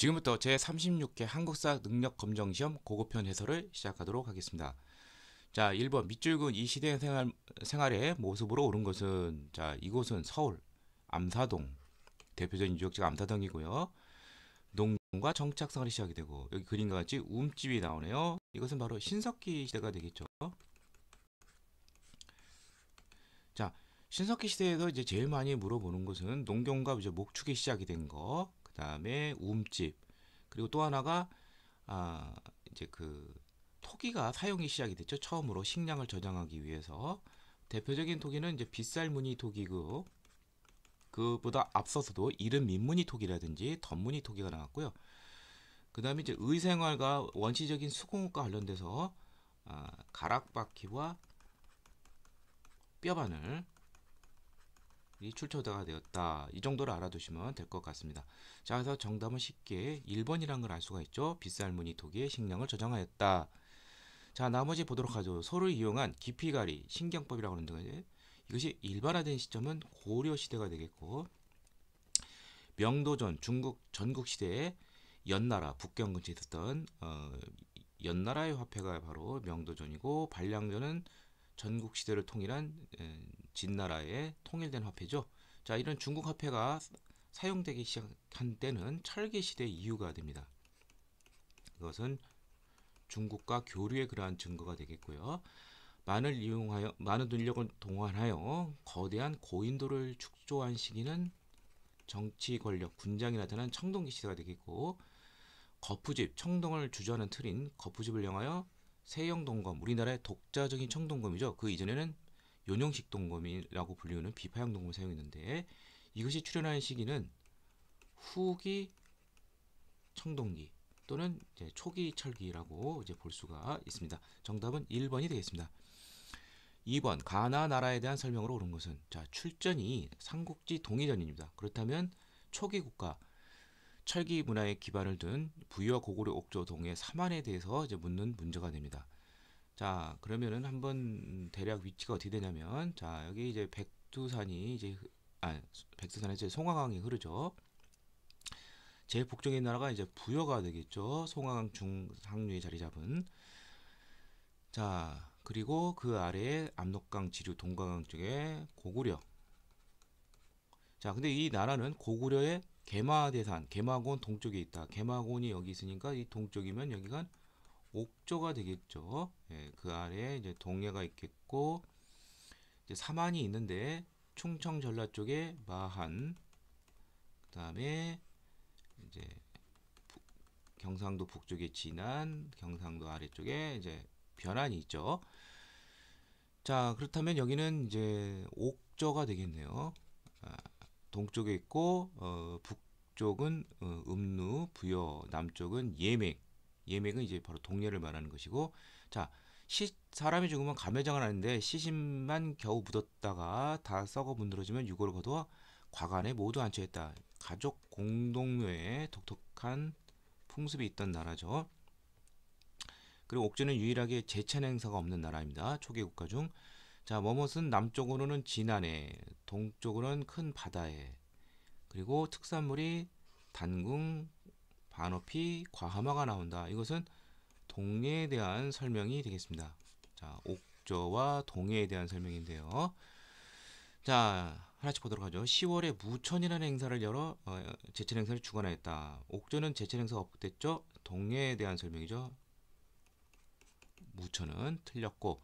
지금부터 제36회 한국사 능력검정시험 고급편 해설을 시작하도록 하겠습니다. 자, 1번 밑줄근 이 시대 생활의 모습으로 오른 것은, 자, 이곳은 서울 암사동, 대표적인 유적지가 암사동이고요. 농경과 정착생활이 시작이 되고, 여기 그림과 같이 움집이 나오네요. 이것은 바로 신석기 시대가 되겠죠. 자, 신석기 시대에서 이제 제일 많이 물어보는 것은 농경과 이제 목축이 시작이 된 거, 그 다음에 움집, 그리고 또 하나가 아 이제 그 토기가 사용이 시작이 됐죠. 처음으로 식량을 저장하기 위해서 대표적인 토기는 이제 빗살무늬 토기고, 그보다 앞서서도 이른 민무늬 토기라든지 덧무늬 토기가 나왔고요. 그 다음에 이제 의생활과 원시적인 수공업과 관련돼서 가락바퀴와 뼈바늘 이 출처가 되었다. 이 정도를 알아두시면 될 것 같습니다. 자, 그래서 정답은 쉽게 1번이라는 걸 알 수가 있죠. 빗살무늬 토기에 식량을 저장하였다. 자, 나머지 보도록 하죠. 소를 이용한 깊이가리, 신경법이라고 하는데, 이것이 일반화된 시점은 고려 시대가 되겠고, 명도전 중국 전국 시대에 연나라 북경 근처에 있었던 연나라의 화폐가 바로 명도전이고, 반량전은 전국 시대를 통일한 진나라의 통일된 화폐죠. 자, 이런 중국 화폐가 사용되기 시작한 때는 철기 시대 이후가 됩니다. 이것은 중국과 교류의 그러한 증거가 되겠고요. 많은 인력을 동원하여 거대한 고인도를 축소한 시기는 정치 권력, 군장이 나타난 청동기 시대가 되겠고, 거푸집, 청동을 주저하는 틀인 거푸집을 이용하여 세형 동검, 우리나라의 독자적인 청동검이죠. 그 이전에는 요령식 동검이라고 불리우는 비파형 동검을 사용했는데, 이것이 출현하는 시기는 후기 청동기 또는 이제 초기 철기라고 이제 볼 수가 있습니다. 정답은 1번이 되겠습니다. 2번 가나 나라에 대한 설명으로 옳은 것은, 자, 출전이 삼국지 동의전입니다. 그렇다면 초기 국가 철기 문화의 기반을 둔 부여 고구려 옥조 동의 삼안에 대해서 이제 묻는 문제가 됩니다. 자, 그러면은 한번 대략 위치가 어떻게 되냐면, 자, 여기 이제 백두산이 이제 백두산에 이제 송화강이 흐르죠. 제일 북쪽에 있는 나라가 이제 부여가 되겠죠. 송화강 중상류에 자리 잡은. 자, 그리고 그 아래에 압록강 지류 동강강 쪽에 고구려. 자, 근데 이 나라는 고구려의 개마대산, 개마곤 동쪽에 있다. 개마곤이 여기 있으니까 이 동쪽이면 여기가 옥조가 되겠죠. 예, 그 아래에 이제 동해가 있겠고, 이제 삼안이 있는데 충청 전라 쪽에 마한, 그다음에 이제 경상도 북쪽에 진안, 경상도 아래쪽에 이제 변안이 있죠. 자, 그렇다면 여기는 이제 옥저가 되겠네요. 동쪽에 있고, 북쪽은 음루, 부여, 남쪽은 예맥. 예맥은 이제 바로 동해를 말하는 것이고, 자, 사람이 죽으면 감회장을 하는데 시신만 겨우 묻었다가 다 썩어 문드러지면 유골을 거두어 과관에 모두 안치했다. 가족 공동묘에 독특한 풍습이 있던 나라죠. 그리고 옥주는 유일하게 제천 행사가 없는 나라입니다. 초기 국가 중. 자, 머뭇은 남쪽으로는 진안에, 동쪽으로는 큰 바다에, 그리고 특산물이 단궁, 반어피, 과하마가 나온다. 이것은 동해에 대한 설명이 되겠습니다. 자, 옥저와 동해에 대한 설명인데요. 자, 하나씩 보도록 하죠. 10월에 무천이라는 행사를 열어 제천 행사를 주관하였다. 옥저는 제천 행사가 없댔죠. 동해에 대한 설명이죠. 무천은 틀렸고,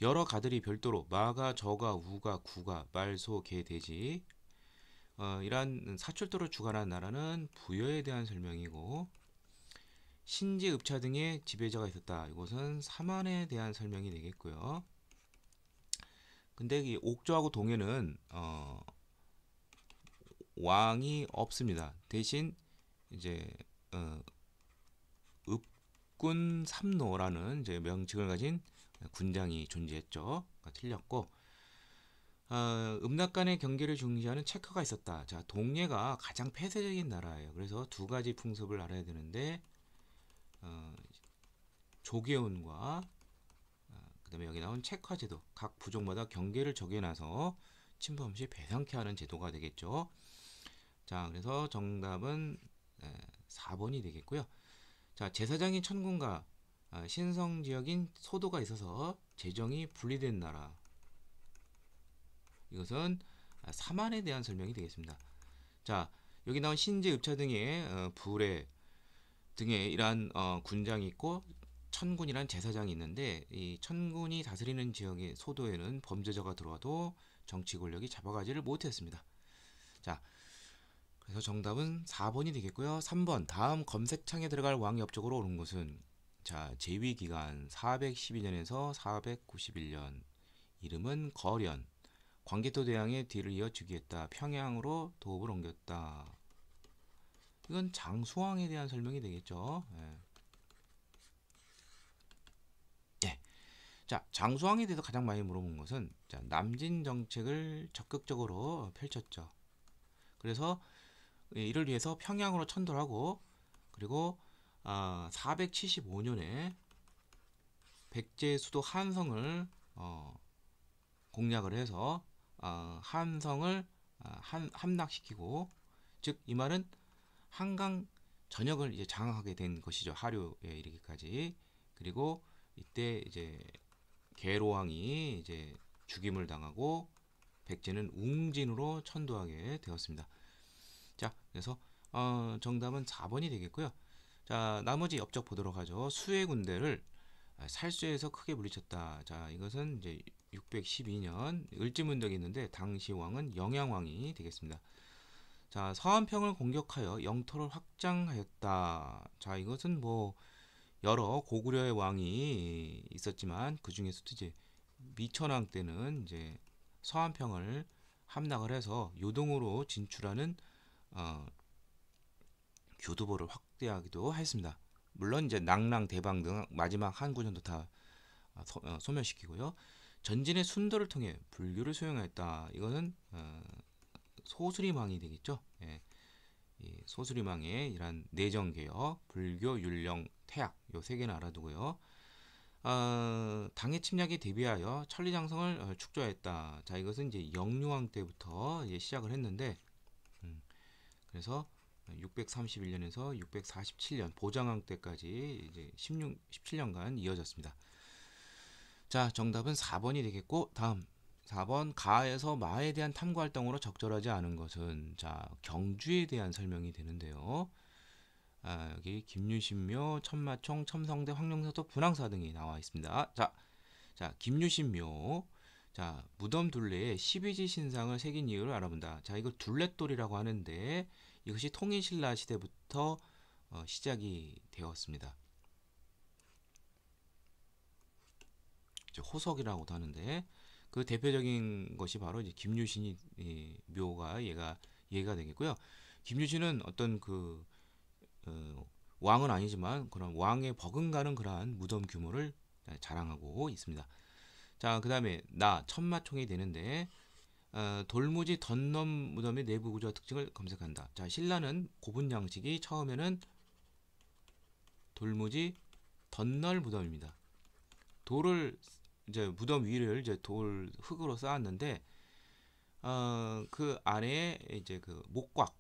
여러 가들이 별도로 마가, 저가, 우가, 구가, 말, 소, 개, 돼지 이러한 사출도를 주관한 나라는 부여에 대한 설명이고, 신지, 읍차 등의 지배자가 있었다. 이것은 삼안에 대한 설명이 되겠고요. 근데 이 옥조하고 동해는 왕이 없습니다. 대신 이제 읍군 삼노라는 이제 명칭을 가진 군장이 존재했죠. 그러니까 틀렸고, 음락 간의 경계를 중시하는 체커가 있었다. 자, 동해가 가장 폐쇄적인 나라예요. 그래서 두 가지 풍습을 알아야 되는데, 조계훈과 그다음에 여기 나온 체커 제도, 각 부족마다 경계를 정해놔서 침범 없이 배상케 하는 제도가 되겠죠. 자, 그래서 정답은 4번이 되겠고요. 자, 제사장인 천군과 신성 지역인 소도가 있어서 재정이 분리된 나라. 이것은 사만에 대한 설명이 되겠습니다. 자, 여기 나온 신제, 읍차 등의 부뢰 등의 이러한 군장이 있고 천군이란 제사장이 있는데, 이 천군이 다스리는 지역의 소도에는 범죄자가 들어와도 정치 권력이 잡아가지를 못했습니다. 자, 그래서 정답은 4번이 되겠고요. 3번, 다음 검색창에 들어갈 왕이 옆쪽으로 오른 곳은, 자, 제위기간 412년에서 491년, 이름은 거련, 광개토 대왕의 뒤를 이어 즉위했다. 평양으로 도읍을 옮겼다. 이건 장수왕에 대한 설명이 되겠죠. 예. 예. 자, 장수왕에 대해서 가장 많이 물어본 것은, 자, 남진 정책을 적극적으로 펼쳤죠. 그래서 이를 위해서 평양으로 천도하고, 그리고 475년에 백제 수도 한성을 공략을 해서 한성을 함락시키고, 즉 이 말은 한강 전역을 이제 장악하게 된 것이죠. 하류에 이르기까지. 그리고 이때 이제 계로왕이 이제 죽임을 당하고 백제는 웅진으로 천도하게 되었습니다. 자, 그래서 정답은 4번이 되겠고요. 자, 나머지 업적 보도록 하죠. 수의 군대를 살수에서 크게 물리쳤다. 자, 이것은 이제 612년 을지문덕이 있는데 당시 왕은 영양왕이 되겠습니다. 자, 서안평을 공격하여 영토를 확장하였다. 자, 이것은 뭐 여러 고구려의 왕이 있었지만 그 중에서도 이제 미천왕 때는 이제 서안평을 함락을 해서 요동으로 진출하는 어, 교두보를 확대하기도 했습니다. 물론 이제 낙랑, 대방 등 마지막 한 구전도 다 소멸시키고요. 전진의 순도를 통해 불교를 수용하였다. 이거는 소수리망이 되겠죠. 예, 소수리망의 이란 내정개혁, 불교, 율령, 태학 요 세 개는 알아두고요. 당의 침략에 대비하여 천리장성을 축조하였다. 자, 이것은 이제 영유왕 때부터 이제 시작을 했는데, 그래서 631년에서 647년 보장왕 때까지 이제 17년간 이어졌습니다. 자, 정답은 4번이 되겠고, 다음 4번, 가에서 마에 대한 탐구 활동으로 적절하지 않은 것은, 자, 경주에 대한 설명이 되는데요. 여기 김유신묘, 천마총, 첨성대, 황룡사도, 분황사 등이 나와 있습니다. 자, 김유신묘. 자, 무덤 둘레에 12지 신상을 새긴 이유를 알아본다. 자, 이걸 둘레돌이라고 하는데 이것이 통일신라 시대부터 시작이 되었습니다. 호석이라고도 하는데 그 대표적인 것이 바로 이제 김유신이 묘가 얘가 되겠고요. 김유신은 어떤 왕은 아니지만 그런 왕의 버금가는 그러한 무덤 규모를 자랑하고 있습니다. 자, 그 다음에 천마총이 되는데 돌무지 덧넘 무덤의 내부 구조와 특징을 검색한다. 자, 신라는 고분 양식이 처음에는 돌무지 덧널 무덤입니다. 돌을 이제 무덤 위를 이제 돌 흙으로 쌓았는데 그 안에 이제 그 목곽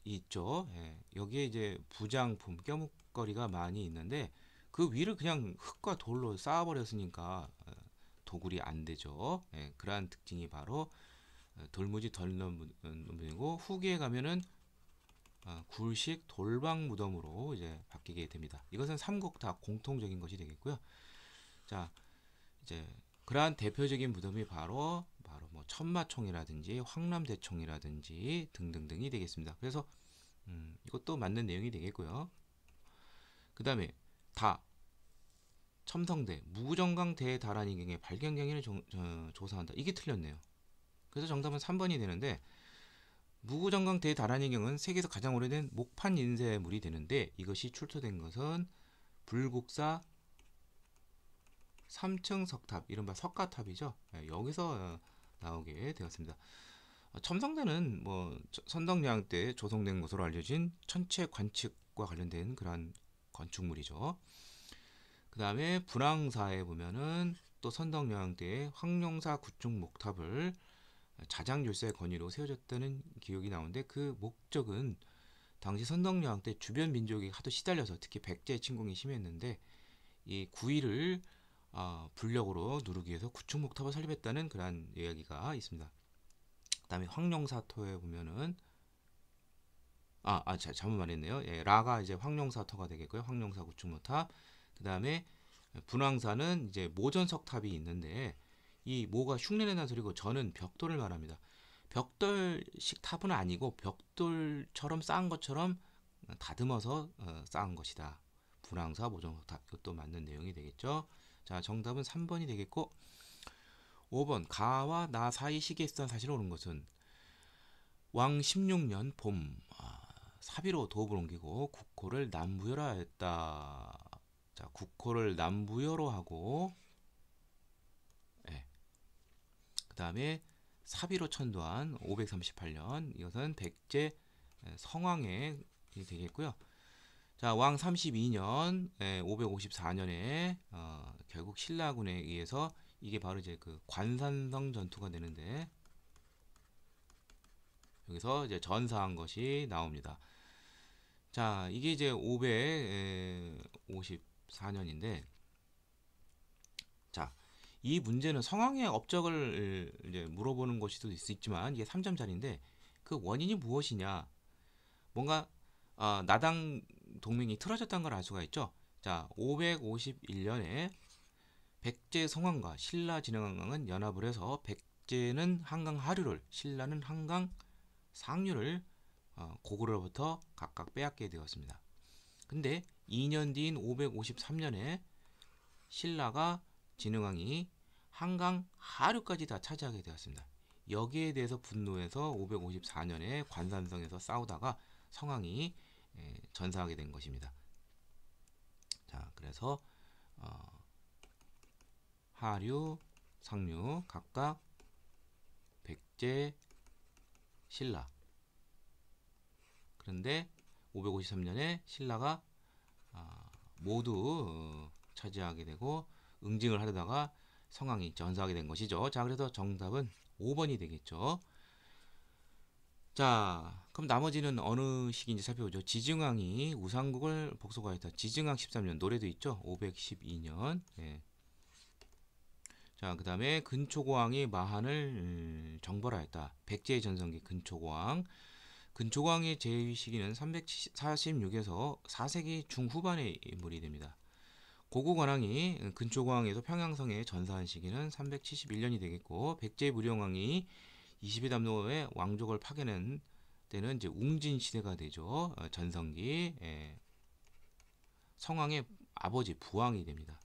있죠. 예, 여기에 이제 부장품, 껴묵거리가 많이 있는데 그 위를 그냥 흙과 돌로 쌓아버렸으니까 도굴이 안 되죠. 예, 그러한 특징이 바로 돌무지 덜넘무덤이고 후기에 가면은 굴식 돌방 무덤으로 이제 바뀌게 됩니다. 이것은 삼국 다 공통적인 것이 되겠고요. 자, 이제 그러한 대표적인 무덤이 바로 뭐 천마총이라든지 황남대총이라든지 등등등이 되겠습니다. 그래서 이것도 맞는 내용이 되겠고요. 그 다음에 첨성대 무구정강 대다란이경의 발견 경위를 조사한다. 이게 틀렸네요. 그래서 정답은 3번이 되는데, 무구정강 대다란이경은 세계에서 가장 오래된 목판 인쇄물이 되는데 이것이 출토된 것은 불국사 3층 석탑, 이른바 석가탑이죠. 여기서 나오게 되었습니다. 첨성대는 뭐 선덕여왕 때 조성된 것으로 알려진 천체 관측과 관련된 그러한 건축물이죠. 그 다음에 분황사에 보면은 또 선덕여왕 때 황룡사 구축 목탑을 자장율사의 건의로 세워졌다는 기록이 나오는데 그 목적은 당시 선덕여왕 때 주변 민족이 하도 시달려서 특히 백제 침공이 심했는데 이 구이를 불력으로 누르기 위해서 구충목탑을 설립했다는 그런 이야기가 있습니다. 그다음에 황룡사토에 보면은 잘못 말했네요. 예, 라가 이제 황룡사토가 되겠고요. 황룡사 구충목탑. 그다음에 분황사는 이제 모전석탑이 있는데 이 모가 흉내낸다는 소리고 저는 벽돌을 말합니다. 벽돌식 탑은 아니고 벽돌처럼 쌓은 것처럼 다듬어서 쌓은 것이다. 분황사 모전석탑 이것도 맞는 내용이 되겠죠. 자, 정답은 3번이 되겠고 5번 가와 나 사이 시기에 있었던 사실을 옳은 것은 왕 16년 봄 사비로 도읍을 옮기고 국호를 남부여로 하였다. 자, 국호를 남부여로 하고 예. 그 다음에 사비로 천도한 538년 이것은 백제 성왕에 되겠고요. 자, 왕 32년 554년에 결국 신라군에 의해서 이게 바로 이제 그 관산성 전투가 되는데 여기서 이제 전사한 것이 나옵니다. 자, 이게 이제 554년인데 자, 이 문제는 성왕의 업적을 이제 물어보는 것일 수도 있지만 이게 3점짜리인데 그 원인이 무엇이냐? 뭔가 나당 동맹이 틀어졌다는 걸 알 수가 있죠. 자, 551년에 백제 성왕과 신라 진흥왕은 연합을 해서 백제는 한강 하류를, 신라는 한강 상류를 고구려로부터 각각 빼앗게 되었습니다. 근데 2년 뒤인 553년에 신라가 진흥왕이 한강 하류까지 다 차지하게 되었습니다. 여기에 대해서 분노해서 554년에 관산성에서 싸우다가 성왕이 전사하게 된 것입니다. 자, 그래서 하류, 상류 각각 백제, 신라. 그런데 553년에 신라가 모두 차지하게 되고 응징을 하려다가 성왕이 전사하게 된 것이죠. 자, 그래서 정답은 5번이 되겠죠. 자, 그럼 나머지는 어느 시기인지 살펴보죠. 지증왕이 우상국을 복속하였다. 지증왕 13년 노래도 있죠. 512년. 예. 자, 그 다음에 근초고왕이 마한을 정벌하였다. 백제의 전성기 근초고왕. 근초고왕의 제위 시기는 346에서 4세기 중후반의 인물이 됩니다. 고구관왕이 근초고왕에서 평양성에 전사한 시기는 371년이 되겠고 백제 무령왕이 22담로의 왕족을 파견한 때는 이제 웅진 시대가 되죠. 전성기 성왕의 아버지 부왕이 됩니다.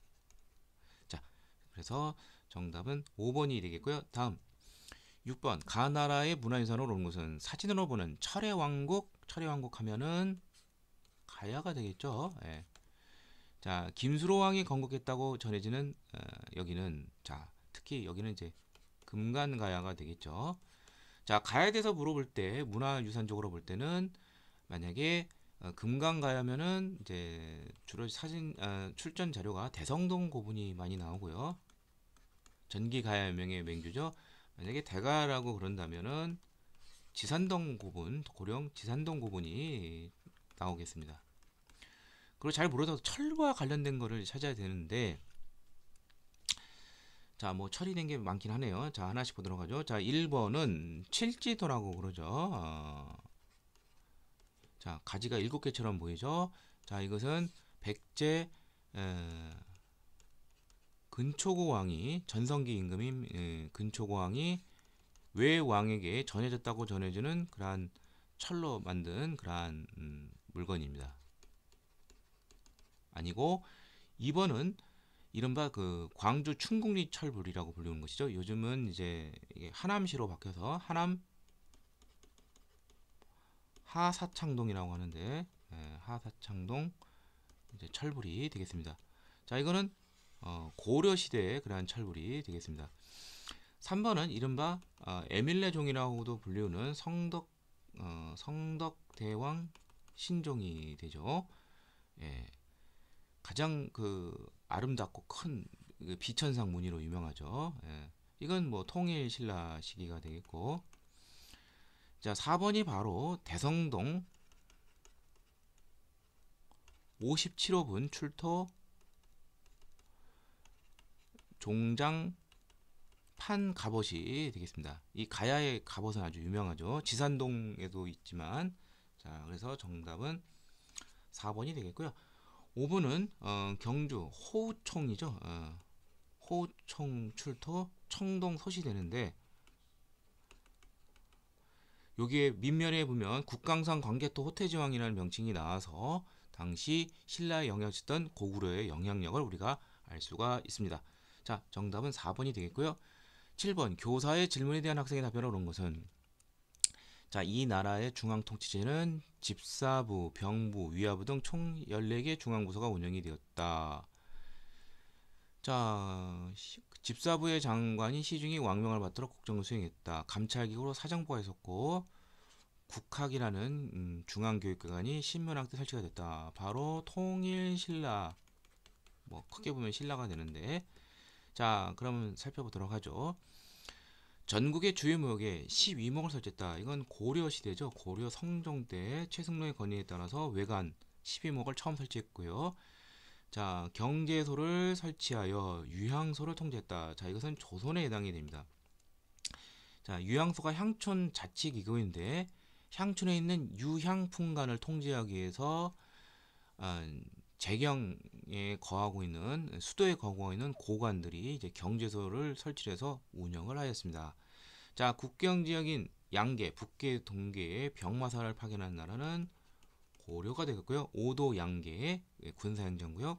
자, 그래서 정답은 5번이 되겠고요. 다음 6번 가나라의 문화유산으로 온 것은 사진으로 보는 철의왕국. 철의왕국 하면은 가야가 되겠죠. 예. 자, 김수로왕이 건국했다고 전해지는 여기는 자 특히 여기는 이제 금간가야가 되겠죠. 자, 가야에 대해서 물어볼 때 문화유산적으로 볼 때는 만약에 금강가야면은 이제 주로 사진 출전 자료가 대성동 고분이 많이 나오고요. 전기가야명의 맹주죠. 만약에 대가라고 그런다면은 지산동 고분, 고령 지산동 고분이 나오겠습니다. 그리고 잘 모르서 철과 관련된 거를 찾아야 되는데 자, 뭐 처리된 게 많긴 하네요. 자, 하나씩 보도록 하죠. 자, 1번은 칠지도라고 그러죠. 자, 가지가 7개처럼 보이죠. 자, 이것은 백제 근초고왕이 전성기 임금인 근초고왕이 외왕에게 전해졌다고 전해주는 그러한 철로 만든 그러한 물건입니다. 아니고 2번은 이른바 그 광주 충국리 철불이라고 불리는 것이죠. 요즘은 이제 이게 하남시로 바뀌어서 하남 하사창동이라고 하는데 하사창동 이제 철불이 되겠습니다. 자, 이거는 고려 시대의 그러한 철불이 되겠습니다. 3번은 이른바 에밀레종이라고도 불리우는 성덕대왕 신종이 되죠. 예. 가장 그 아름답고 큰 비천상 무늬로 유명하죠. 예. 이건 뭐 통일 신라 시기가 되겠고, 자 4번이 바로 대성동 57호분 출토 종장 판 갑옷이 되겠습니다. 이 가야의 갑옷은 아주 유명하죠. 지산동에도 있지만, 자, 그래서 정답은 4번이 되겠고요. 5번은 경주 호우청이죠. 호우청 출토 청동 솥이 되는데, 여기에 밑면에 보면 국강산 광개토 호태지왕이라는 명칭이 나와서 당시 신라에 영향했던 고구려의 영향력을 우리가 알 수가 있습니다. 자, 정답은 4번이 되겠고요. 7번 교사의 질문에 대한 학생의 답변을 온 것은, 자, 이 나라의 중앙 통치제는 집사부, 병부, 위화부 등 총 14개 중앙부서가 운영이 되었다. 자, 집사부의 장관이 시중이 왕명을 받도록 국정을 수행했다. 감찰기구로 사정부가 있었고, 국학이라는 중앙교육기관이 신문학대 설치가 됐다. 바로 통일신라, 뭐 크게 보면 신라가 되는데, 자, 그러면 살펴보도록 하죠. 전국의 주요 무역에 12목을 설치했다. 이건 고려 시대죠. 고려 성종 때 최승로의 건의에 따라서 외관 12목을 처음 설치했고요. 자, 경제소를 설치하여 유향소를 통제했다. 자, 이것은 조선에 해당이 됩니다. 자, 유향소가 향촌 자치기구인데, 향촌에 있는 유향풍관을 통제하기 위해서 재경에 거하고 있는, 수도에 거하고 있는 고관들이 이제 경제소를 설치해서 운영을 하였습니다. 자, 국경 지역인 양계, 북계, 동계에 병마사를 파견한 나라는 고려가 되겠고요. 오도 양계의 군사행정구역.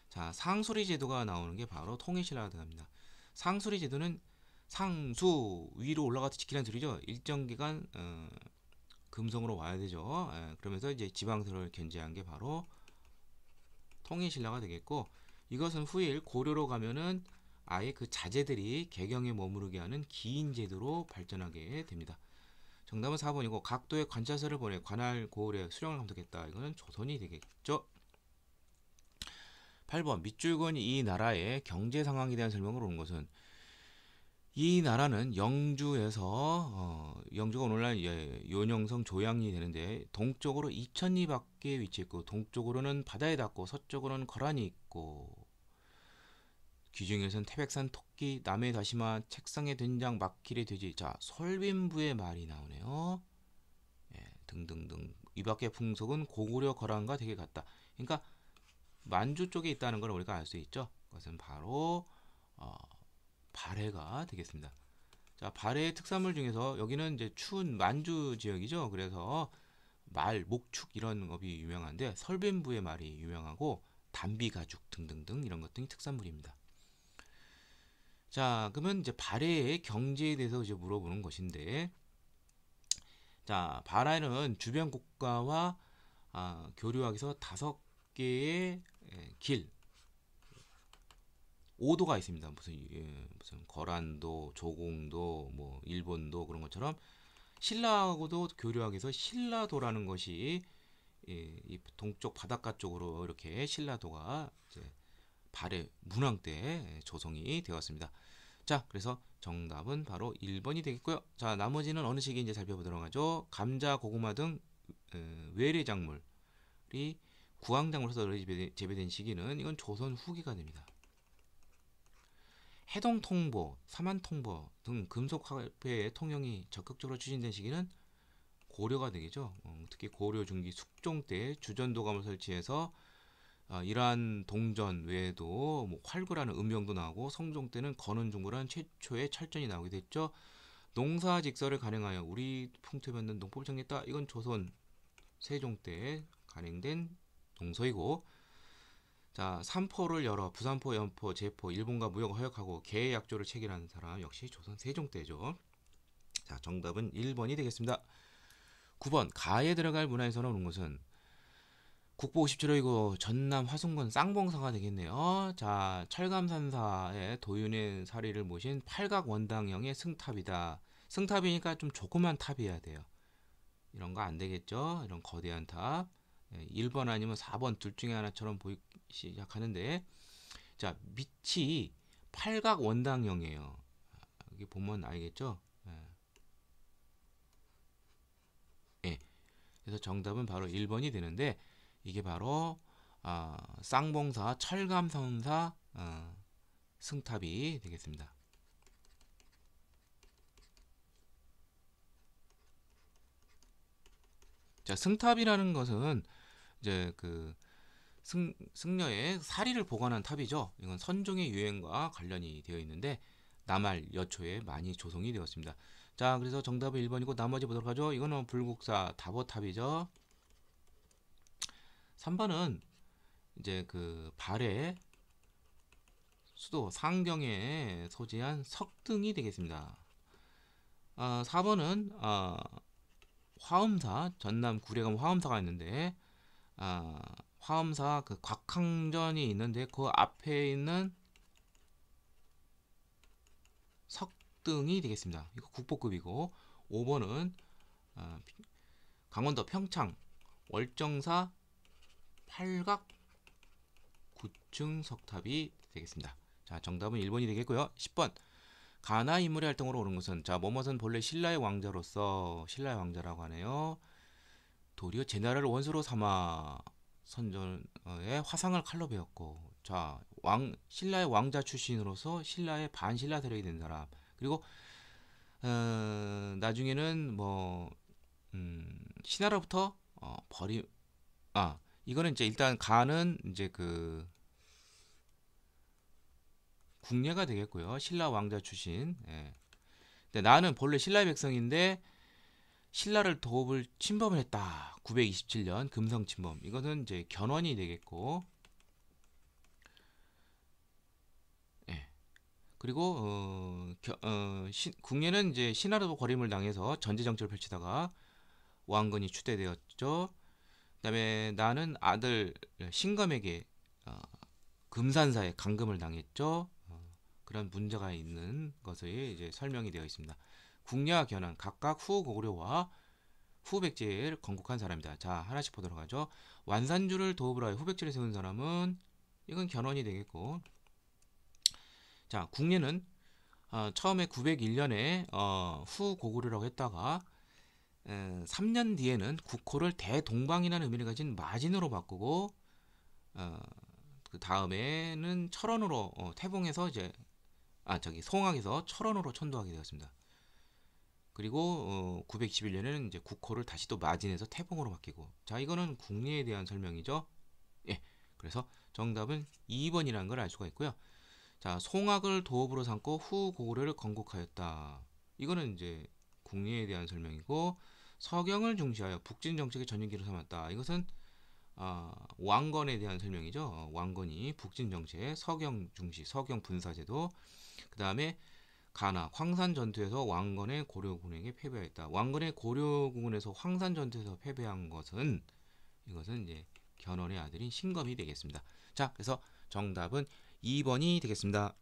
자, 상수리 제도가 나오는 게 바로 통일신라가 들어갑니다. 상수리 제도는 상수 위로 올라가서 지키는 소리죠. 일정 기간 금성으로 와야 되죠. 그러면서 이제 지방서를 견제한 게 바로 통일신라가 되겠고, 이것은 후일 고려로 가면은 아예 그 자제들이 개경에 머무르게 하는 기인제도로 발전하게 됩니다. 정답은 4번이고, 각도의 관찰서를 보내 관할 고을의 수령을 감독했다. 이거는 조선이 되겠죠. 8번 밑줄건이 이 나라의 경제 상황에 대한 설명을 온 것은, 이 나라는 영주에서 영주가 오늘날 요녕성 조양이 되는데, 동쪽으로 이천리 밖에 위치했고, 동쪽으로는 바다에 닿고, 서쪽으로는 거란이 있고, 귀중에선 태백산 토끼, 남해 다시마, 책상에 된장, 막힐의 돼지. 자, 솔빈부의 말이 나오네요. 등등등. 이 밖의 풍속은 고구려 거란과 되게 같다. 그러니까 만주 쪽에 있다는 걸 우리가 알 수 있죠. 그것은 바로 발해가 되겠습니다. 자, 발해의 특산물 중에서 여기는 이제 추운 만주 지역이죠. 그래서 말, 목축 이런 것이 유명한데, 설빈부의 말이 유명하고, 담비가죽 등등등 이런 것들이 특산물입니다. 자, 그러면 이제 발해의 경제에 대해서 이제 물어보는 것인데, 자, 발해는 주변 국가와 교류하기 위해서 5개의 길, 오도가 있습니다. 무슨 거란도, 조공도, 뭐 일본도 그런 것처럼 신라하고도 교류하기 위해서 신라도라는 것이 이 동쪽 바닷가 쪽으로 이렇게 신라도가 이제 발해 문왕 때 조성이 되었습니다. 자, 그래서 정답은 바로 1번이 되겠고요. 자, 나머지는 어느 시기 이제 살펴보도록 하죠. 감자, 고구마 등 외래 작물이 구황작물로서 재배된 시기는, 이건 조선 후기가 됩니다. 해동통보, 사만통보 등 금속화폐의 통용이 적극적으로 추진된 시기는 고려가 되겠죠. 특히 고려 중기 숙종 때 주전도감을 설치해서 이러한 동전 외에도 뭐 활구라는 음병도 나오고, 성종 때는 건원중구라는 최초의 철전이 나오게 됐죠. 농사직설을 간행하여 우리 풍토에 맞는 농법을 정했다. 이건 조선 세종 때 간행된 동서이고, 자, 삼포를 열어 부산포, 연포, 제포, 일본과 무역을 허약하고 계약조를 체결한 사람 역시 조선 세종 때죠. 자, 정답은 1번이 되겠습니다. 9번 가에 들어갈 문화에서 나오는 것은, 국보 57호이고 전남 화순군 쌍봉사가 되겠네요. 자, 철감산사의 도윤의 사리를 모신 팔각원당형의 승탑이다. 승탑이니까 좀 조그만 탑이어야 돼요. 이런 거 안 되겠죠. 이런 거대한 탑. 1번 아니면 4번 둘 중에 하나처럼 보이기 시작하는데, 자, 밑이 팔각원당형이에요. 여기 보면 알겠죠. 예. 그래서 정답은 바로 1번이 되는데, 이게 바로 쌍봉사, 철감선사, 승탑이 되겠습니다. 자, 승탑이라는 것은 이제 그 승려의 사리를 보관한 탑이죠. 이건 선종의 유행과 관련이 되어 있는데 남할 여초에 많이 조성이 되었습니다. 자, 그래서 정답은 1번이고 나머지 보도록 하죠. 이거는 불국사 다보탑이죠. 3번은 이제 그 발해 수도 상경에 소재한 석등이 되겠습니다. 4번은 화엄사, 전남 구례감 화엄사가 있는데 화엄사 그 곽항전이 있는데 그 앞에 있는 석등이 되겠습니다. 이거 국보급이고 5번은 강원도 평창 월정사 팔각 9층 석탑이 되겠습니다. 자, 정답은 1번이 되겠고요. 10번 가나 인물의 활동으로 오른 것은 자, 뭐뭇은 본래 신라의 왕자로서 신라의 왕자라고 하네요. 도리어 제나라를 원수로 삼아 선전의 화상을 칼로 베었고 자, 신라의 왕자 출신으로서 신라의 반신라 세력이 된 사람. 그리고 나중에는 뭐 신하로부터 이거는 이제 일단 가는 이제 그 궁예가 되겠고요. 신라 왕자 출신. 예. 근데 나는 본래 신라의 백성인데 신라를 도읍을 침범을 했다. 927년 금성 침범. 이것은 이제 견훤이 되겠고. 예. 그리고 궁예는 이제 신하로 거림을 당해서 전제 정치를 펼치다가 왕건이 추대되었죠. 그다음에 나는 아들 신검에게 금산사에 감금을 당했죠. 그런 문제가 있는 것이 이제 설명이 되어 있습니다. 궁예와 견훤 각각 후고구려와 후백제를 건국한 사람이다. 자, 하나씩 보도록 하죠. 완산주를 도읍을 하여 후백제를 세운 사람은 이건 견훤이 되겠고, 자, 궁예는 처음에 901년에 후고구려라고 했다가 3년 뒤에는 국호를 대동방이라는 의미를 가진 마진으로 바꾸고 그 다음에는 철원으로 태봉에서 이제 송악에서 철원으로 천도하게 되었습니다. 그리고 911년에는 이제 국호를 다시 또 마진에서 태봉으로 바뀌고 자, 이거는 궁예에 대한 설명이죠. 예, 그래서 정답은 2번이라는 걸 알 수가 있고요. 자, 송악을 도읍으로 삼고 후 고구려를 건국하였다. 이거는 이제 궁예에 대한 설명이고 서경을 중시하여 북진 정책의 전용기로 삼았다. 이것은 왕건에 대한 설명이죠. 왕건이 북진 정책, 서경 중시, 서경 분사제도. 그 다음에 가나 황산 전투에서 왕건의 고려군에게 패배하였다. 왕건의 고려군에서 황산 전투에서 패배한 것은 이것은 이제 견훤의 아들인 신검이 되겠습니다. 자, 그래서 정답은 2번이 되겠습니다.